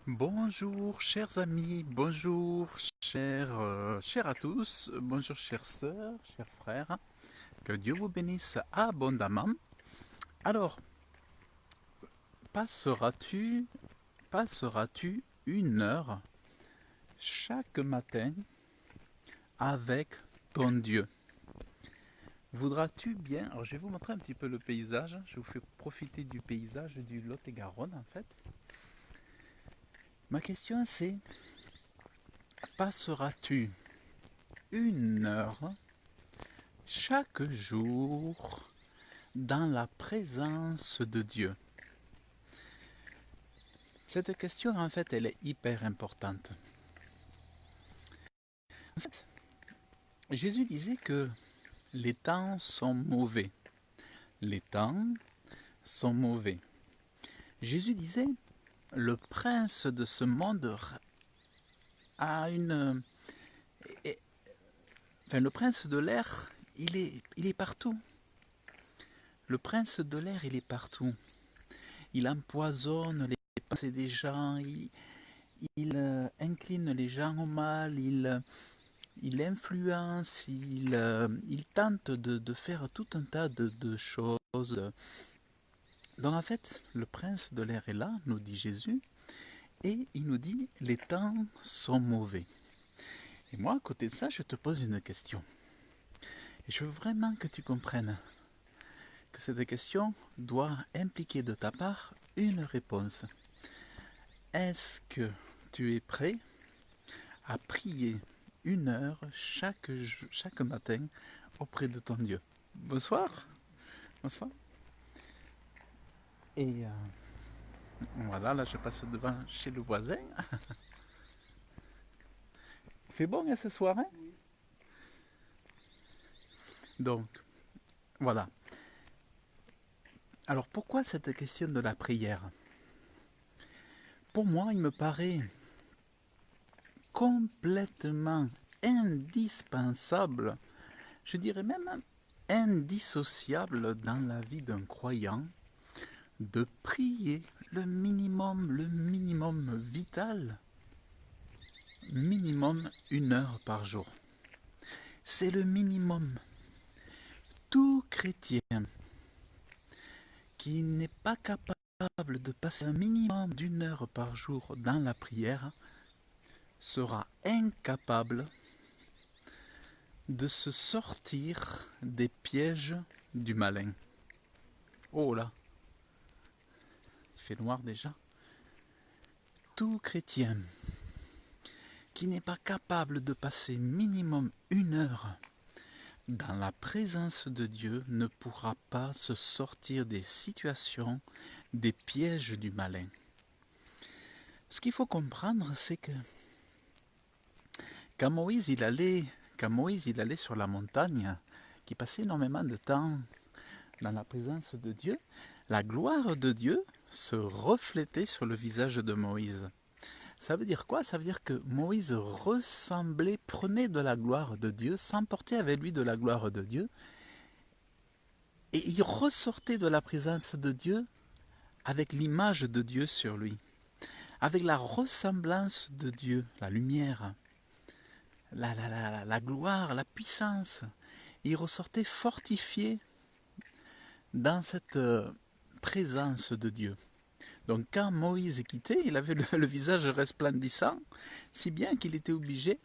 Bonjour chers amis, bonjour chers à tous, bonjour chères sœurs, chers frères, que Dieu vous bénisse abondamment. Alors, passeras-tu une heure chaque matin avec ton Dieu? Voudras-tu bien... Alors je vais vous montrer un petit peu le paysage, je vous fais profiter du paysage du Lot-et-Garonne en fait. Ma question c'est, passeras-tu une heure chaque jour dans la présence de Dieu? Cette question, en fait, elle est hyper importante. En fait, Jésus disait que les temps sont mauvais. Les temps sont mauvais. Jésus disait, le prince de ce monde a une... Enfin, le prince de l'air, il est partout. Le prince de l'air, il est partout. Il empoisonne les pensées des gens, il incline les gens au mal, il influence, il tente de faire tout un tas de choses. Donc en fait, le prince de l'air est là, nous dit Jésus, et il nous dit, les temps sont mauvais. Et moi, à côté de ça, je te pose une question. Et je veux vraiment que tu comprennes que cette question doit impliquer de ta part une réponse. Est-ce que tu es prêt à prier une heure chaque matin auprès de ton Dieu? Bonsoir. Bonsoir. Et voilà, là je passe devant chez le voisin. Il fait bon ce soir, hein? Donc, voilà. Alors pourquoi cette question de la prière? Pour moi, il me paraît complètement indispensable, je dirais même indissociable dans la vie d'un croyant, de prier le minimum vital, minimum une heure par jour. C'est le minimum. Tout chrétien qui n'est pas capable de passer un minimum d'une heure par jour dans la prière sera incapable de se sortir des pièges du malin. Oh là, il fait noir déjà. Tout chrétien qui n'est pas capable de passer minimum une heure dans la présence de Dieu ne pourra pas se sortir des situations, des pièges du malin. Ce qu'il faut comprendre, c'est que quand Moïse il allait sur la montagne, qui passait énormément de temps dans la présence de Dieu, la gloire de Dieu se reflétait sur le visage de Moïse. Ça veut dire quoi? Ça veut dire que Moïse ressemblait, prenait de la gloire de Dieu, s'emportait avec lui de la gloire de Dieu, et il ressortait de la présence de Dieu avec l'image de Dieu sur lui, avec la ressemblance de Dieu, la lumière, la gloire, la puissance. Il ressortait fortifié dans cette présence de Dieu. Donc quand Moïse quittait, il avait le visage resplendissant, si bien qu'il était obligé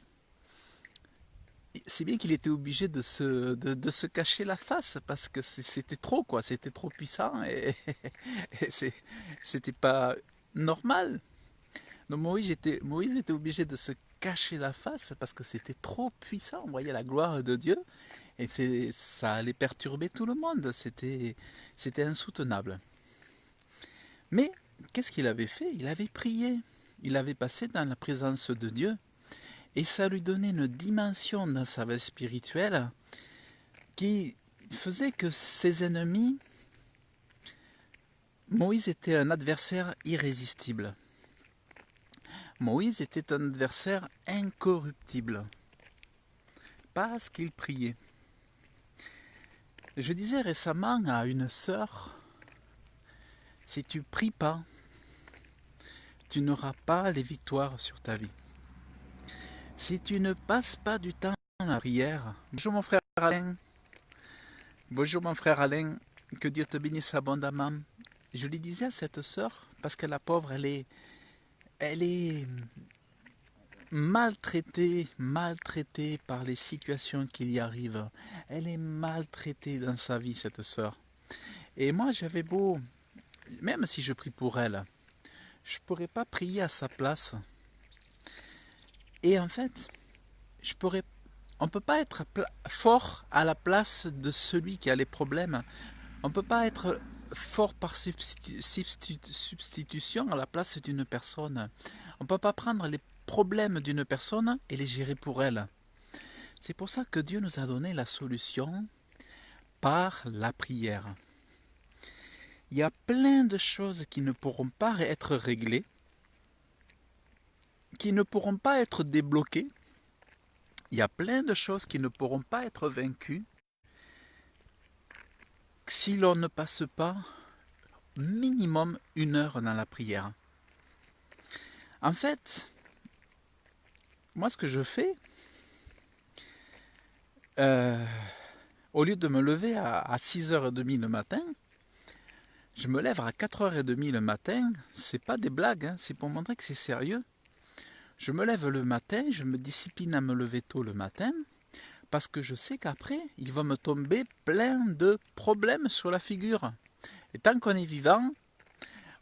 de se cacher la face parce que c'était trop, quoi, c'était trop puissant et c'était pas normal. Donc Moïse était obligé de se cacher la face parce que c'était trop puissant. On voyait la gloire de Dieu et ça allait perturber tout le monde. C'était insoutenable. Mais qu'est-ce qu'il avait fait? Il avait prié. Il avait passé dans la présence de Dieu. Et ça lui donnait une dimension dans sa vie spirituelle qui faisait que ses ennemis, Moïse était un adversaire irrésistible. Moïse était un adversaire incorruptible. Parce qu'il priait. Je disais récemment à une sœur, si tu pries pas, tu n'auras pas les victoires sur ta vie. Si tu ne passes pas du temps dans la prière, bonjour mon frère Alain, bonjour mon frère Alain, que Dieu te bénisse abondamment. Je lui disais à cette sœur, parce que la pauvre, elle est maltraitée par les situations qui y arrivent. Elle est maltraitée dans sa vie, cette sœur. Et moi, j'avais beau, même si je prie pour elle, je ne pourrais pas prier à sa place. Et en fait, on ne peut pas être fort à la place de celui qui a les problèmes. On ne peut pas être fort par substitution à la place d'une personne. On ne peut pas prendre les problèmes d'une personne et les gérer pour elle. C'est pour ça que Dieu nous a donné la solution par la prière. Il y a plein de choses qui ne pourront pas être réglées, qui ne pourront pas être débloquées. Il y a plein de choses qui ne pourront pas être vaincues si l'on ne passe pas minimum 1 heure dans la prière. En fait, moi ce que je fais, au lieu de me lever à 6h30 le matin, je me lève à 4h30 le matin. C'est pas des blagues, hein, c'est pour montrer que c'est sérieux. Je me lève le matin, je me discipline à me lever tôt le matin, parce que je sais qu'après, il va me tomber plein de problèmes sur la figure. Et tant qu'on est vivant,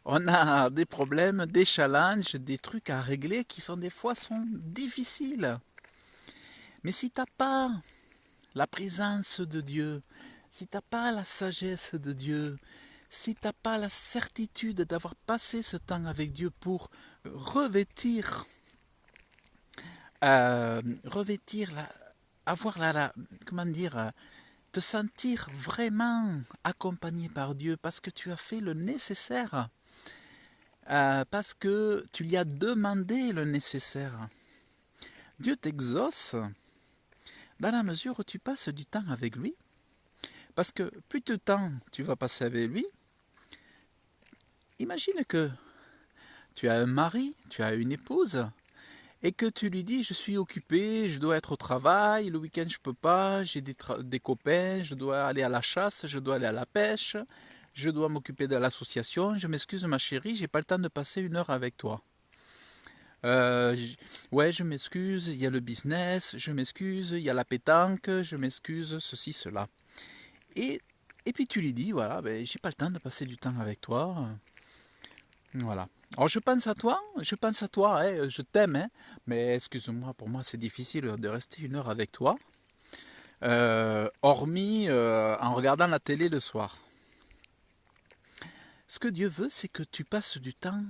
on a des problèmes, des challenges, des trucs à régler qui des fois sont difficiles. Mais si tu n'as pas la présence de Dieu, si tu n'as pas la sagesse de Dieu, si tu n'as pas la certitude d'avoir passé ce temps avec Dieu pour revêtir comment dire, te sentir vraiment accompagné par Dieu parce que tu as fait le nécessaire, parce que tu lui as demandé le nécessaire. Dieu t'exauce dans la mesure où tu passes du temps avec lui, parce que plus de temps tu vas passer avec lui, imagine que tu as un mari, tu as une épouse, et que tu lui dis je suis occupé, je dois être au travail, le week-end je peux pas, j'ai des copains, je dois aller à la chasse, je dois aller à la pêche, je dois m'occuper de l'association, je m'excuse ma chérie, j'ai pas le temps de passer 1 heure avec toi. Ouais, je m'excuse, il y a le business, je m'excuse, il y a la pétanque, je m'excuse, ceci, cela. Et puis tu lui dis, voilà, j'ai pas le temps de passer du temps avec toi. Voilà. Alors je pense à toi, hein, je t'aime, hein, mais excuse-moi, pour moi c'est difficile de rester 1 heure avec toi, hormis en regardant la télé le soir. Ce que Dieu veut, c'est que tu passes du temps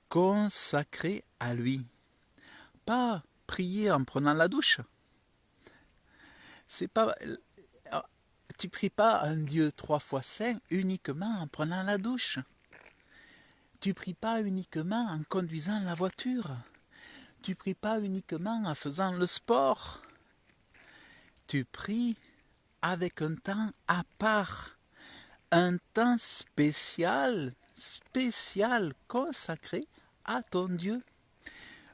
consacré à lui. Pas prier en prenant la douche. C'est pas, tu pries pas un Dieu 3 fois saint uniquement en prenant la douche. Tu pries pas uniquement en conduisant la voiture. Tu pries pas uniquement en faisant le sport. Tu pries avec un temps à part, un temps spécial consacré à ton Dieu,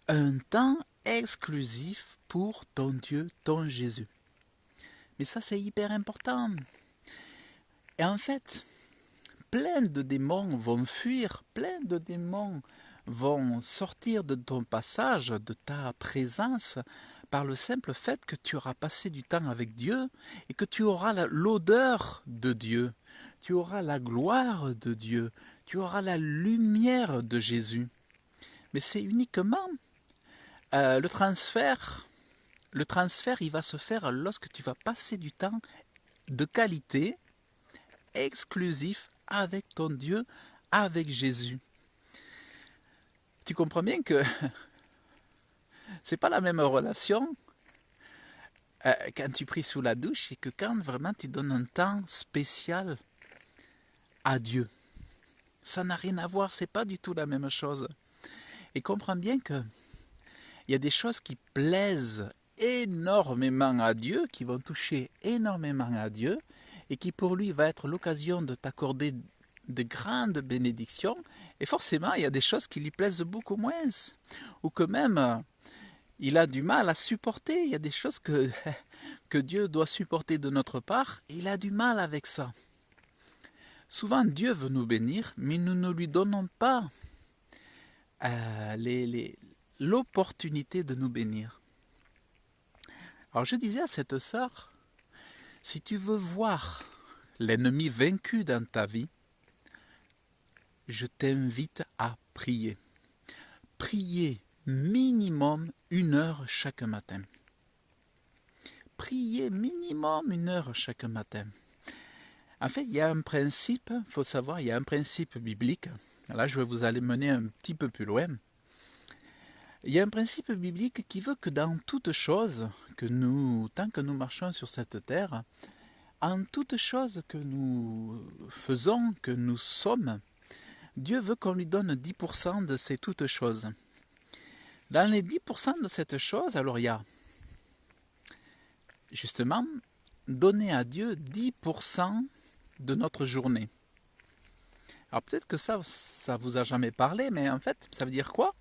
un temps exclusif pour ton Dieu, ton Jésus. Mais ça c'est hyper important. Et en fait, plein de démons vont fuir, plein de démons vont sortir de ton passage, de ta présence, par le simple fait que tu auras passé du temps avec Dieu et que tu auras l'odeur de Dieu, tu auras la gloire de Dieu, tu auras la lumière de Jésus. Mais c'est uniquement le transfert. Le transfert, il va se faire lorsque tu vas passer du temps de qualité, exclusif, avec ton Dieu, avec Jésus. Tu comprends bien que c'est pas la même relation quand tu pries sous la douche et que quand vraiment tu donnes un temps spécial à Dieu. Ça n'a rien à voir, c'est pas du tout la même chose. Et comprends bien que il y a des choses qui plaisent énormément à Dieu, qui vont toucher énormément à Dieu, et qui pour lui va être l'occasion de t'accorder de grandes bénédictions, et forcément, il y a des choses qui lui plaisent beaucoup moins, ou que même il a du mal à supporter. Il y a des choses que Dieu doit supporter de notre part, et il a du mal avec ça. Souvent, Dieu veut nous bénir, mais nous ne lui donnons pas l'opportunité de nous bénir. Alors je disais à cette sœur, si tu veux voir l'ennemi vaincu dans ta vie, je t'invite à prier. Prier minimum 1 heure chaque matin. Prier minimum 1 heure chaque matin. En fait, il y a un principe, il faut savoir, il y a un principe biblique. Là, je vais vous aller mener un petit peu plus loin. Il y a un principe biblique qui veut que dans toute chose, tant que nous marchons sur cette terre, en toute chose que nous faisons, que nous sommes, Dieu veut qu'on lui donne 10% de ces toutes choses. Dans les 10% de cette chose, alors il y a justement donner à Dieu 10% de notre journée. Alors peut-être que ça vous a jamais parlé, mais en fait, ça veut dire quoi?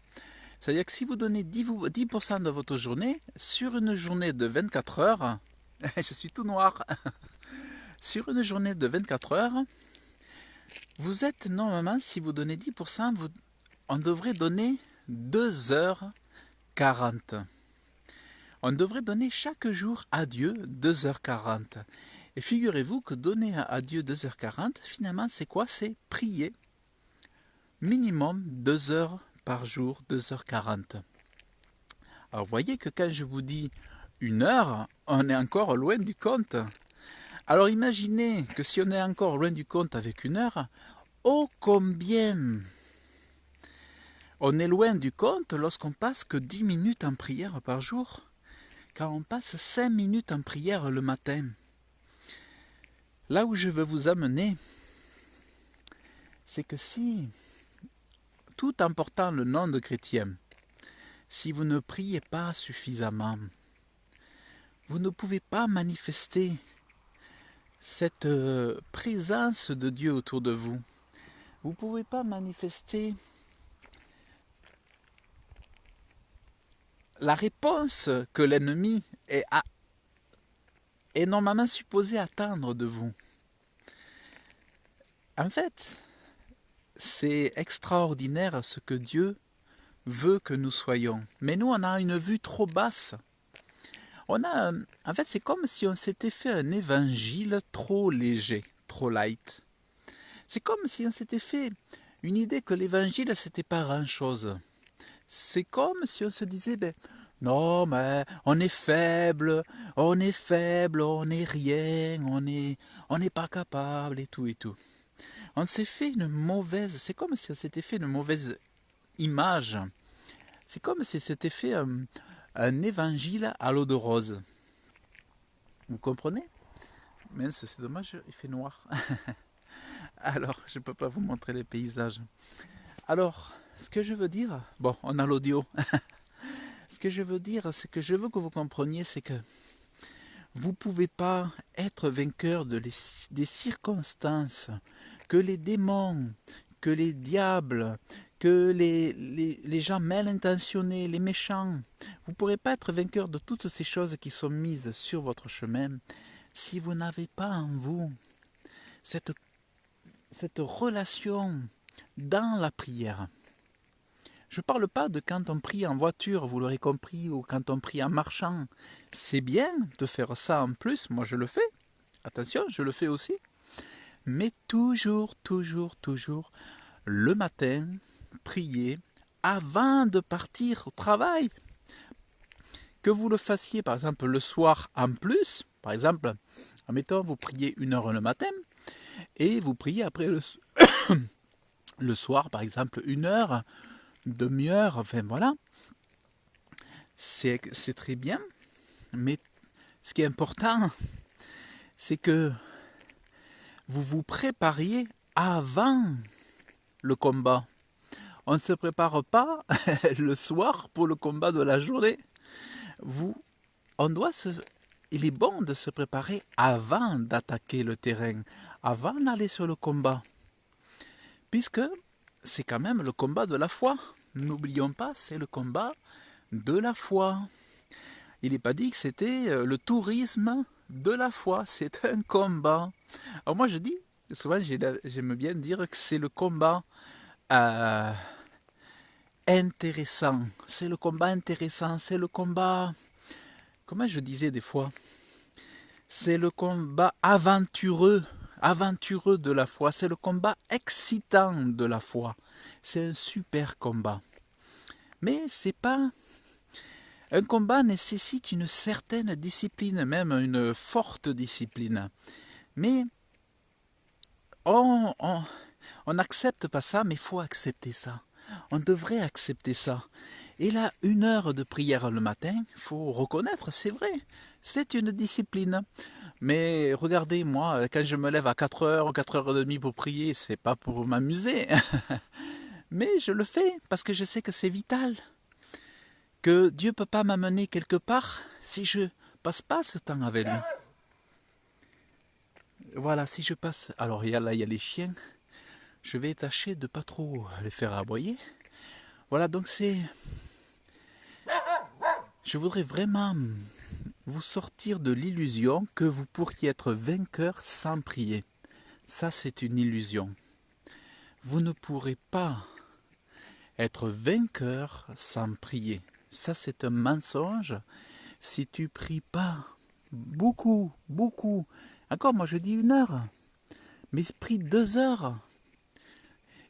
Ça veut dire que si vous donnez 10% de votre journée, sur une journée de 24 heures, je suis tout noir, sur une journée de 24 heures, vous êtes normalement, si vous donnez 10%, on devrait donner 2h40. On devrait donner chaque jour à Dieu 2h40. Et figurez-vous que donner à Dieu 2h40, finalement, c'est quoi? C'est prier. Minimum 2 heures par jour, 2h40. Alors vous voyez que quand je vous dis 1 heure, on est encore loin du compte. Alors imaginez que si on est encore loin du compte avec 1 heure, ô combien on est loin du compte lorsqu'on passe que 10 minutes en prière par jour, quand on passe 5 minutes en prière le matin. Là où je veux vous amener, c'est que si, tout en portant le nom de chrétien, si vous ne priez pas suffisamment, vous ne pouvez pas manifester cette présence de Dieu autour de vous. Vous ne pouvez pas manifester la réponse que l'ennemi est normalement supposé attendre de vous. En fait, c'est extraordinaire ce que Dieu veut que nous soyons. Mais nous, on a une vue trop basse. En fait, c'est comme si on s'était fait un évangile trop léger, trop light. C'est comme si on s'était fait une idée que l'évangile, c'était pas grand-chose. C'est comme si on se disait, non, mais on est faible, on n'est rien, on n'est pas capable et tout et tout. On s'est fait une mauvaise, c'est comme si on s'était fait une mauvaise image. C'est comme si c'était fait un évangile à l'eau de rose. Vous comprenez? Mais c'est dommage, il fait noir. Alors, je ne peux pas vous montrer les paysages. Alors, ce que je veux dire, bon, on a l'audio. Ce que je veux dire, c'est que je veux que vous compreniez, c'est que vous ne pouvez pas être vainqueur des circonstances, que les démons, que les diables, que les gens mal intentionnés, les méchants. Vous ne pourrez pas être vainqueur de toutes ces choses qui sont mises sur votre chemin si vous n'avez pas en vous cette relation dans la prière. Je ne parle pas de quand on prie en voiture, vous l'aurez compris, ou quand on prie en marchant. C'est bien de faire ça en plus, moi je le fais. Attention, je le fais aussi. Mais toujours, le matin, prier avant de partir au travail. Que vous le fassiez par exemple le soir en plus, par exemple, admettons vous priez 1 heure le matin et vous priez après le soir par exemple 1 heure, demi-heure, enfin voilà. C'est très bien, mais ce qui est important, c'est que vous vous prépariez avant le combat. On ne se prépare pas le soir pour le combat de la journée. Il est bon de se préparer avant d'attaquer le terrain, avant d'aller sur le combat. puisque c'est quand même le combat de la foi. N'oublions pas, c'est le combat de la foi. Il n'est pas dit que c'était le tourisme de la foi, c'est un combat. Alors moi je dis, souvent j'aime bien dire que c'est le combat euh, intéressant. C'est le combat intéressant, c'est le combat, comment je disais des fois, c'est le combat aventureux de la foi, c'est le combat excitant de la foi. C'est un super combat. Mais c'est pas... Un combat nécessite une certaine discipline, même une forte discipline. Mais on n'accepte pas ça, mais il faut accepter ça. On devrait accepter ça. Et là, 1 heure de prière le matin, il faut reconnaître, c'est vrai, c'est une discipline. Mais regardez, moi, quand je me lève à 4 heures, 4 heures et demie pour prier, c'est pas pour m'amuser. Mais je le fais parce que je sais que c'est vital. Que Dieu ne peut pas m'amener quelque part si je passe pas ce temps avec lui. Voilà, si je passe... Alors là, il y a les chiens. Je vais tâcher de pas trop les faire aboyer. Voilà, donc c'est... Je voudrais vraiment vous sortir de l'illusion que vous pourriez être vainqueur sans prier. Ça, c'est une illusion. Vous ne pourrez pas être vainqueur sans prier. Ça, c'est un mensonge. Si tu pries pas beaucoup, encore moi je dis 1 heure, mais prie 2 heures,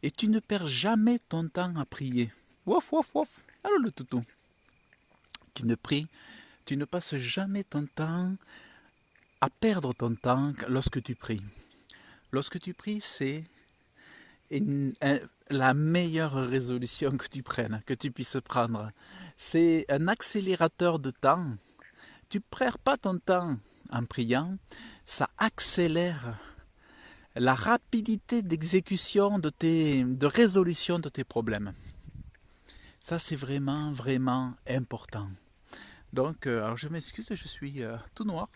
et tu ne perds jamais ton temps à prier. Wouf, wouf, wouf. Alors le toutou. Tu ne passes jamais ton temps à perdre ton temps lorsque tu pries. Lorsque tu pries, c'est la meilleure résolution que tu prennes, que tu puisses prendre. C'est un accélérateur de temps. Tu ne perds pas ton temps en priant, ça accélère la rapidité d'exécution de résolution de tes problèmes. Ça, c'est vraiment, vraiment important. Donc, alors je m'excuse, je suis tout noir.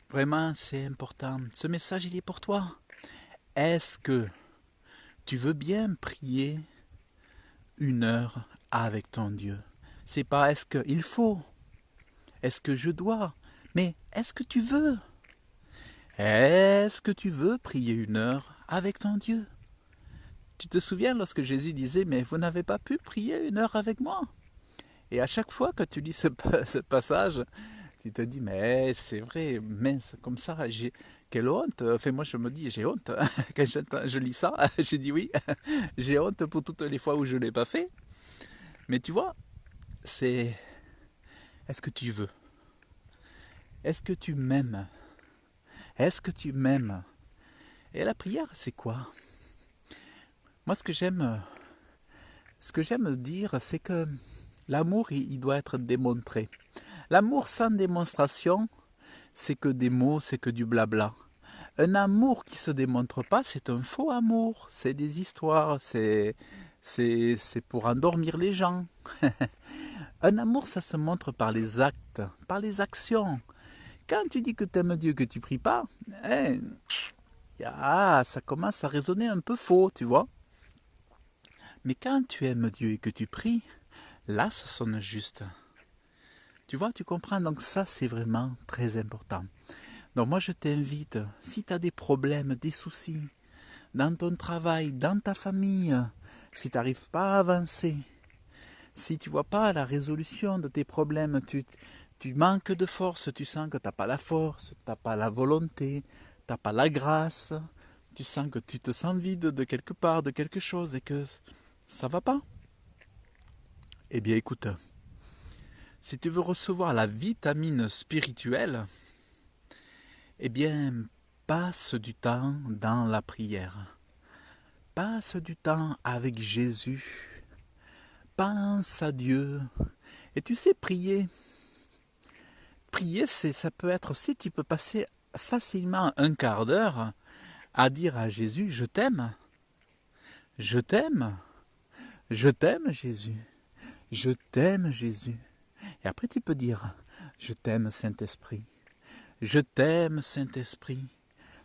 Vraiment, c'est important. Ce message, il est pour toi. Est-ce que tu veux bien prier 1 heure avec ton Dieu? C'est pas est-ce qu'il faut, est-ce que je dois, mais est-ce que tu veux? Est-ce que tu veux prier 1 heure avec ton Dieu? Tu te souviens lorsque Jésus disait, mais vous n'avez pas pu prier 1 heure avec moi? Et à chaque fois que tu lis ce passage, tu te dis, mais c'est vrai, mince, comme ça, quelle honte. Enfin, moi, je me dis, j'ai honte. Quand je lis ça, j'ai dit oui, j'ai honte pour toutes les fois où je ne l'ai pas fait. Mais tu vois, c'est, est-ce que tu veux? Est-ce que tu m'aimes? Est-ce que tu m'aimes? Et la prière, c'est quoi? Moi, ce que j'aime dire, c'est que l'amour, il doit être démontré. L'amour sans démonstration, c'est que des mots, c'est que du blabla. Un amour qui se démontre pas, c'est un faux amour. C'est des histoires, c'est pour endormir les gens. Un amour, ça se montre par les actes, par les actions. Quand tu dis que tu aimes Dieu, que tu pries pas, ça commence à résonner un peu faux, tu vois. Mais quand tu aimes Dieu et que tu pries, là, ça sonne juste. Tu vois, tu comprends? Donc ça, c'est vraiment très important. Donc moi, je t'invite, si tu as des problèmes, des soucis, dans ton travail, dans ta famille, si tu n'arrives pas à avancer, si tu ne vois pas la résolution de tes problèmes, tu manques de force, tu sens que tu n'as pas la force, tu n'as pas la volonté, tu n'as pas la grâce, tu sens que tu te sens vide de quelque part, de quelque chose et que ça ne va pas. Eh bien écoute, si tu veux recevoir la vitamine spirituelle, eh bien passe du temps dans la prière. Passe du temps avec Jésus. Pense à Dieu. Et tu sais, prier, ça peut être aussi, tu peux passer facilement 1/4 d'heure à dire à Jésus, je t'aime. Je t'aime. Je t'aime, Jésus. Je t'aime, Jésus. Et après, tu peux dire, je t'aime, Saint-Esprit. Je t'aime, Saint-Esprit.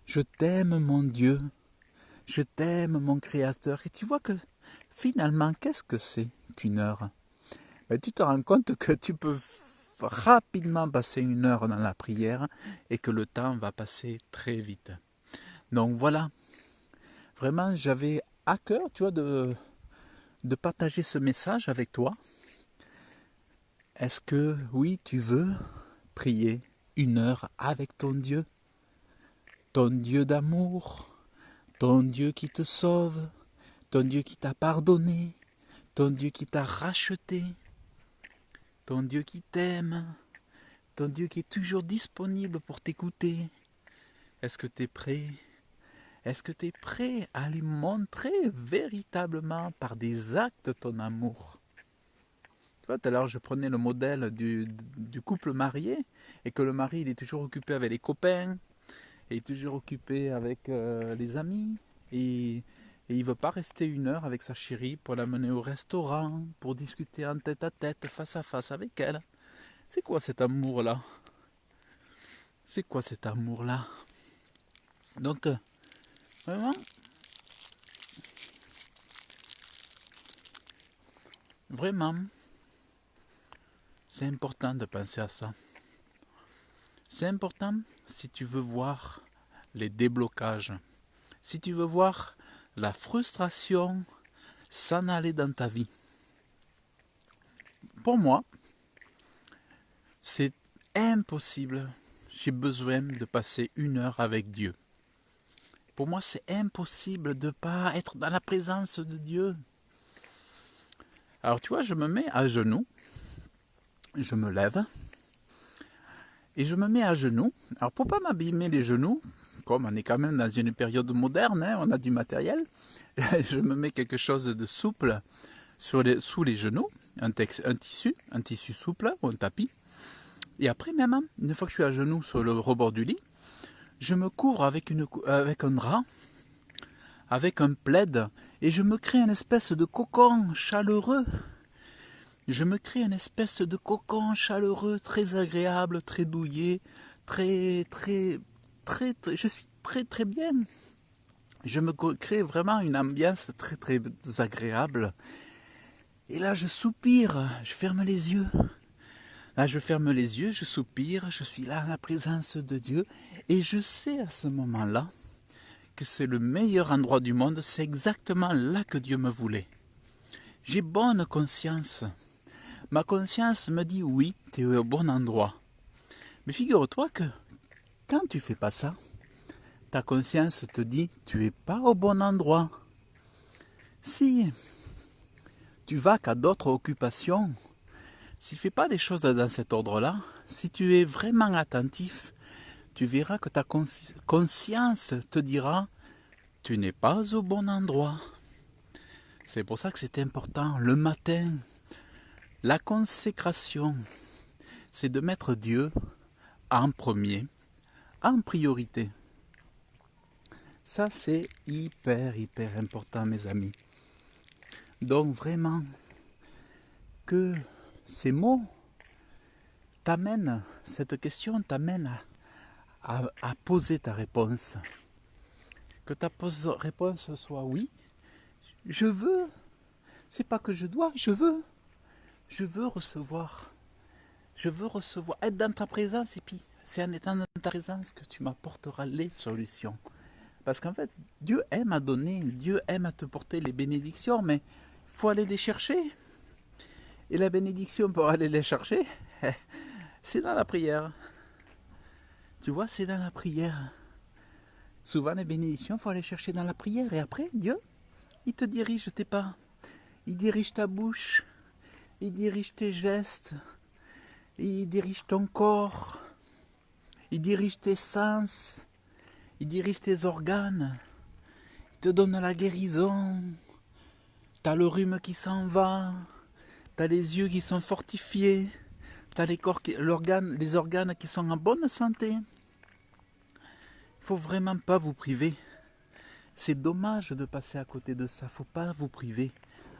Je t'aime, mon Dieu. Je t'aime, mon Créateur. Et tu vois que finalement, qu'est-ce que c'est qu'une heure? Ben, tu te rends compte que tu peux rapidement passer une heure dans la prière et que le temps va passer très vite. Donc voilà, vraiment j'avais à cœur, tu vois, de partager ce message avec toi. Est-ce que oui, tu veux prier une heure avec ton Dieu d'amour, ton Dieu qui te sauve, ton Dieu qui t'a pardonné, ton Dieu qui t'a racheté, ton Dieu qui t'aime, ton Dieu qui est toujours disponible pour t'écouter? Est-ce que tu es prêt? Est-ce que tu es prêt à lui montrer véritablement par des actes ton amour? Tu vois, tout à l'heure, je prenais le modèle du couple marié et que le mari, il est toujours occupé avec les copains, et toujours occupé avec les amis, et il ne veut pas rester une heure avec sa chérie pour l'amener au restaurant, pour discuter en tête à tête, face à face avec elle. C'est quoi cet amour-là? C'est quoi cet amour-là? Donc, vraiment, vraiment, c'est important de penser à ça. C'est important si tu veux voir les déblocages, si tu veux voir la frustration s'en aller dans ta vie. Pour moi, c'est impossible. J'ai besoin de passer une heure avec Dieu. Pour moi, c'est impossible de ne pas être dans la présence de Dieu. Alors tu vois, je me mets à genoux, je me lève, et je me mets à genoux. Alors pour ne pas m'abîmer les genoux, comme on est quand même dans une période moderne, hein, on a du matériel, je me mets quelque chose de souple sous les genoux, un tissu souple ou un tapis. Et après même, une fois que je suis à genoux sur le rebord du lit, je me couvre avec un drap, avec un plaid, et je me crée une espèce de cocon chaleureux. Je me crée une espèce de cocon chaleureux, très agréable, très douillet, très, je suis très bien. Je me crée vraiment une ambiance très agréable. Et là, je soupire, je ferme les yeux. Là, je ferme les yeux, je soupire, je suis là à la présence de Dieu. Et je sais à ce moment-là que c'est le meilleur endroit du monde, c'est exactement là que Dieu me voulait. J'ai bonne conscience. Ma conscience me dit oui, tu es au bon endroit. Mais figure-toi que quand tu fais pas ça, ta conscience te dit tu es pas au bon endroit. Si tu vas qu'à d'autres occupations, si tu ne fais pas des choses dans cet ordre-là, si tu es vraiment attentif, tu verras que ta conscience te dira tu n'es pas au bon endroit. C'est pour ça que c'est important le matin. La consécration, c'est de mettre Dieu en premier, en priorité. Ça, c'est hyper important, mes amis. Donc vraiment, que ces mots t'amènent, cette question t'amène à poser ta réponse. Que ta réponse soit oui, je veux. C'est pas que je dois, je veux. Je veux recevoir. Je veux recevoir, être dans ta présence, et puis c'est en étant dans ta présence que tu m'apporteras les solutions. Parce qu'en fait, Dieu aime à donner, Dieu aime à te porter les bénédictions, mais il faut aller les chercher. Et la bénédiction pour aller les chercher, c'est dans la prière. Tu vois, c'est dans la prière. Souvent, les bénédictions, il faut aller chercher dans la prière. Et après, Dieu, il te dirige tes pas. Il dirige ta bouche. Il dirige tes gestes. Il dirige ton corps. Il dirige tes sens. Il dirige tes organes. Il te donne la guérison. T'as le rhume qui s'en va. T'as les yeux qui sont fortifiés. T'as les organes qui sont en bonne santé. Il faut vraiment pas vous priver. C'est dommage de passer à côté de ça. Faut pas vous priver.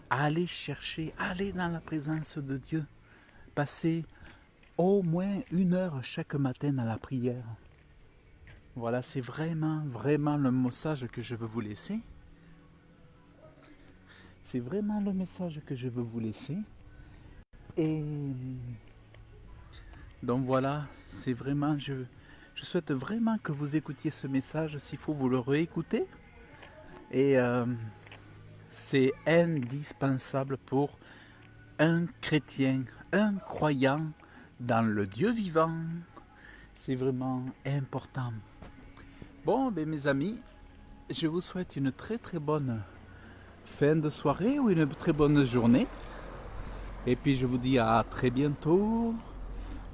Allez chercher, allez dans la présence de Dieu. Passez au moins une heure chaque matin à la prière. Voilà, c'est vraiment le message que je veux vous laisser. C'est vraiment le message que je veux vous laisser. Et donc voilà, c'est vraiment, je souhaite vraiment que vous écoutiez ce message. S'il faut, vous le réécoutez. Et c'est indispensable pour un chrétien, un croyant dans le Dieu vivant. C'est vraiment important. Bon, ben mes amis, je vous souhaite une très très bonne fin de soirée ou une très bonne journée. Et puis je vous dis à très bientôt.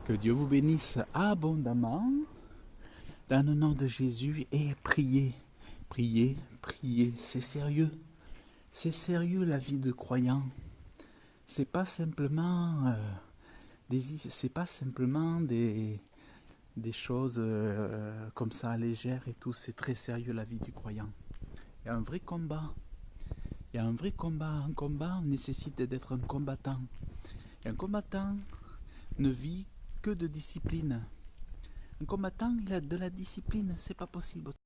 Que Dieu vous bénisse abondamment. Dans le nom de Jésus. Et priez, priez, priez. C'est sérieux. C'est sérieux la vie de croyant. C'est pas simplement des choses comme ça légères et tout. C'est très sérieux la vie du croyant. Il y a un vrai combat. Il y a un vrai combat. Un combat nécessite d'être un combattant. Et un combattant ne vit que de discipline. Un combattant, il a de la discipline, c'est pas possible.